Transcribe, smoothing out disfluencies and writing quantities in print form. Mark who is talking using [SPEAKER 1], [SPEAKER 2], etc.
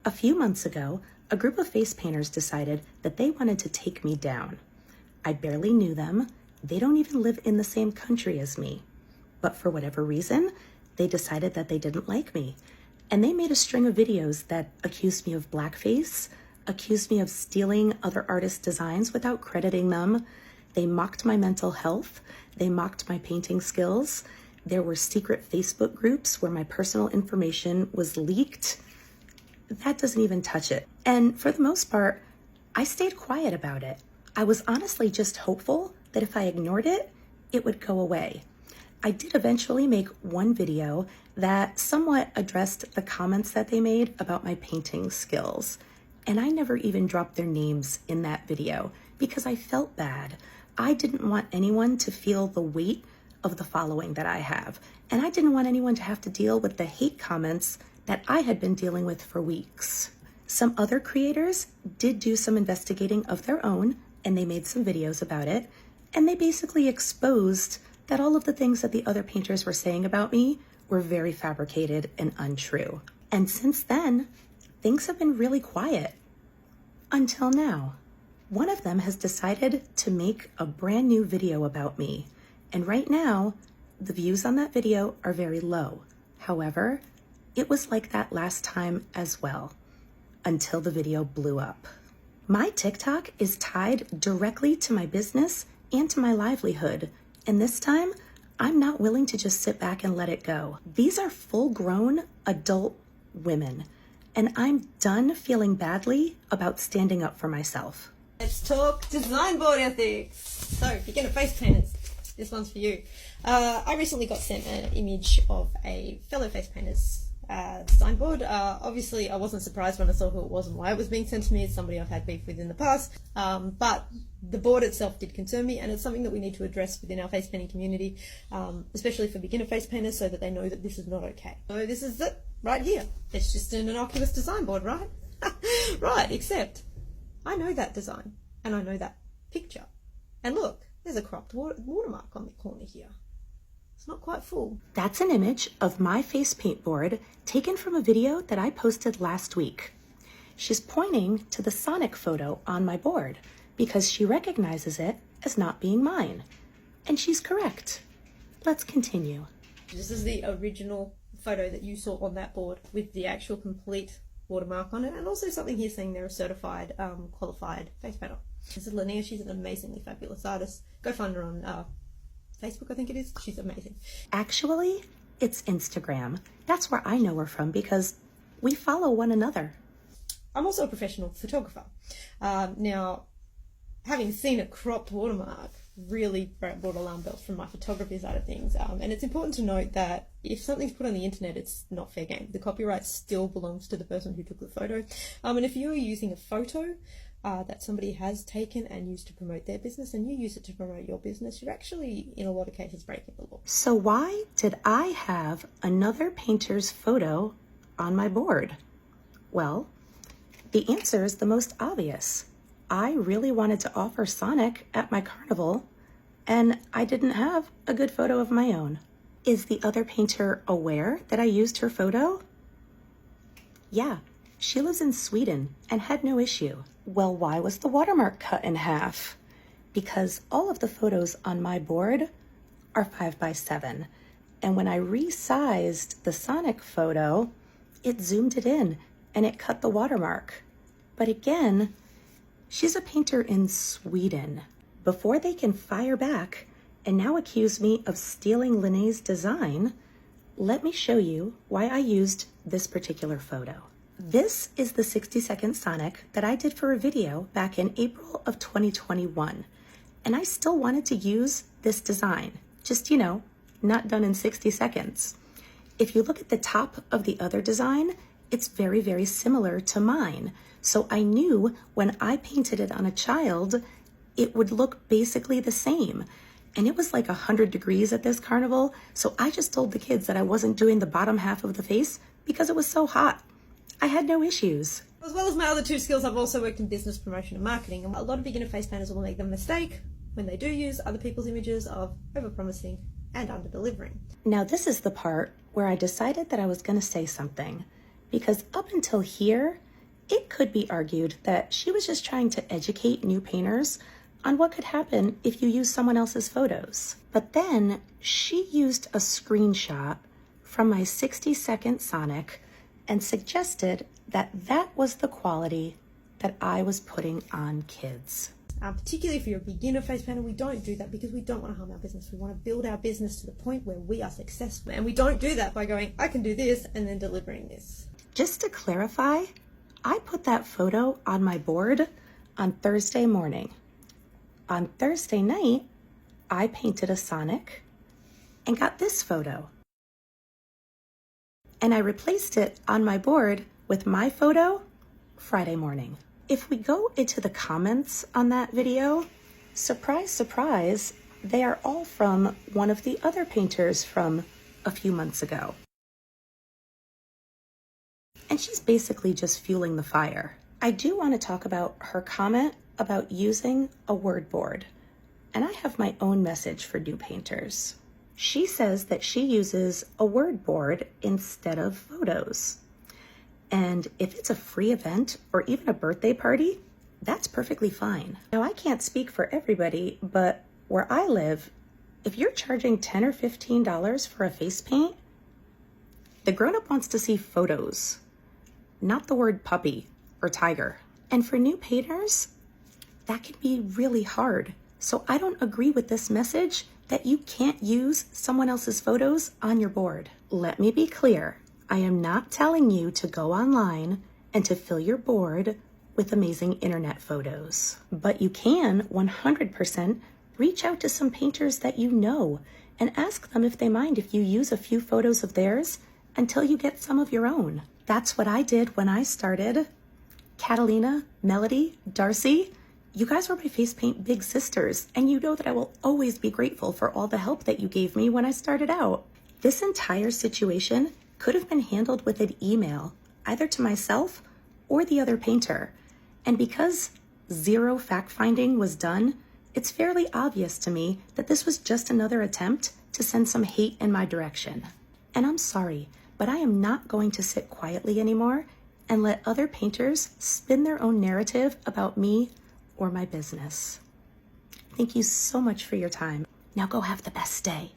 [SPEAKER 1] A few months ago, a group of face painters decided that they wanted to take me down. I barely knew them. They don't even live in the same country as me. But for whatever reason, they decided that they didn't like me. And they made a string of videos that accused me of blackface, accused me of stealing other artists' designs without crediting them. They mocked my mental health. They mocked my painting skills. There were secret Facebook groups where my personal information was leaked. That doesn't even touch it. And for the most part, I stayed quiet about it. I was honestly just hopeful that if I ignored it, it would go away. I did eventually make one video that somewhat addressed the comments that they made about my painting skills. And I never even dropped their names in that video because I felt bad. I didn't want anyone to feel the weight of the following that I have. And I didn't want anyone to have to deal with the hate comments that I had been dealing with for weeks. Some other creators did do some investigating of their own, and they made some videos about it. And they basically exposed that all of the things that the other painters were saying about me were very fabricated and untrue. And since then, things have been really quiet. Until now. One of them has decided to make a brand new video about me. And right now, the views on that video are very low. However, it was like that last time as well, until the video blew up. My TikTok is tied directly to my business and to my livelihood. And this time, I'm not willing to just sit back and let it go. These are full-grown adult women, and I'm done feeling badly about standing up for myself.
[SPEAKER 2] Let's talk design board ethics. So, beginner face painters, this one's for you. I recently got sent an image of a fellow face painter's design board. Obviously, I wasn't surprised when I saw who it was and why it was being sent to me. It's somebody I've had beef with in the past. But the board itself did concern me, and it's something that we need to address within our face painting community, especially for beginner face painters, so that they know that this is not okay. So this is it, right here. It's just an innocuous design board, right? Right, except I know that design, and I know that picture. And look, there's a cropped watermark on the corner here. It's not quite full.
[SPEAKER 1] That's an image of my face paint board taken from a video that I posted last week. She's pointing to the Sonic photo on my board because she recognizes it as not being mine. And she's correct. Let's continue.
[SPEAKER 2] This is the original photo that you saw on that board with the actual complete watermark on it, and also something here saying they're a certified, qualified face painter. This is Linnea. She's an amazingly fabulous artist. Go find her on Facebook, I think it is. She's amazing.
[SPEAKER 1] Actually, it's Instagram. That's where I know her from because we follow one another.
[SPEAKER 2] I'm also a professional photographer. Now, having seen a cropped watermark really brought alarm bells from my photography side of things. And it's important to note that if something's put on the internet, it's not fair game. The copyright still belongs to the person who took the photo. And if you're using a photo that somebody has taken and used to promote their business, and you use it to promote your business, you're actually, in a lot of cases, breaking the law.
[SPEAKER 1] So why did I have another painter's photo on my board? Well, the answer is the most obvious. I really wanted to offer Sonic at my carnival, and I didn't have a good photo of my own. Is the other painter aware that I used her photo? Yeah, she lives in Sweden and had no issue. Well, why was the watermark cut in half? Because all of the photos on my board are 5x7. And when I resized the Sonic photo, it zoomed it in and it cut the watermark. But again, she's a painter in Sweden. Before they can fire back and now accuse me of stealing Linnea's design, let me show you why I used this particular photo. This is the 60-second Sonic that I did for a video back in April of 2021. And I still wanted to use this design, just, not done in 60 seconds. If you look at the top of the other design, it's very, very similar to mine. So I knew when I painted it on a child, it would look basically the same. And it was like 100 degrees at this carnival. So I just told the kids that I wasn't doing the bottom half of the face because it was so hot. I had no issues.
[SPEAKER 2] As well as my other two skills, I've also worked in business promotion and marketing. And a lot of beginner face painters will make the mistake when they do use other people's images of over-promising and under-delivering.
[SPEAKER 1] Now this is the part where I decided that I was going to say something. Because up until here, It could be argued that she was just trying to educate new painters on what could happen if you use someone else's photos. But then she used a screenshot from my 60-second Sonic and suggested that that was the quality that I was putting on kids.
[SPEAKER 2] Particularly if you're a beginner face painter, we don't do that because we don't want to harm our business. We want to build our business to the point where we are successful. And we don't do that by going, I can do this, and then delivering this.
[SPEAKER 1] Just to clarify, I put that photo on my board on Thursday morning. On Thursday night, I painted a Sonic and got this photo. And I replaced it on my board with my photo Friday morning. If we go into the comments on that video, surprise, surprise, they are all from one of the other painters from a few months ago. And she's basically just fueling the fire. I do want to talk about her comment about using a word board. And I have my own message for new painters. She says that she uses a word board instead of photos. And if it's a free event or even a birthday party, that's perfectly fine. Now, I can't speak for everybody, but where I live, if you're charging $10 or $15 for a face paint, the grown-up wants to see photos, not the word puppy or tiger. And for new painters, that can be really hard. So I don't agree with this message that you can't use someone else's photos on your board. Let me be clear. I am not telling you to go online and to fill your board with amazing internet photos. But you can 100% reach out to some painters that you know and ask them if they mind if you use a few photos of theirs until you get some of your own. That's what I did when I started. Catalina, Melody, Darcy, you guys were my face paint big sisters, and you know that I will always be grateful for all the help that you gave me when I started out. This entire situation could have been handled with an email, either to myself or the other painter. And because zero fact-finding was done, it's fairly obvious to me that this was just another attempt to send some hate in my direction. And I'm sorry, but I am not going to sit quietly anymore and let other painters spin their own narrative about me or my business. Thank you so much for your time. Now go have the best day.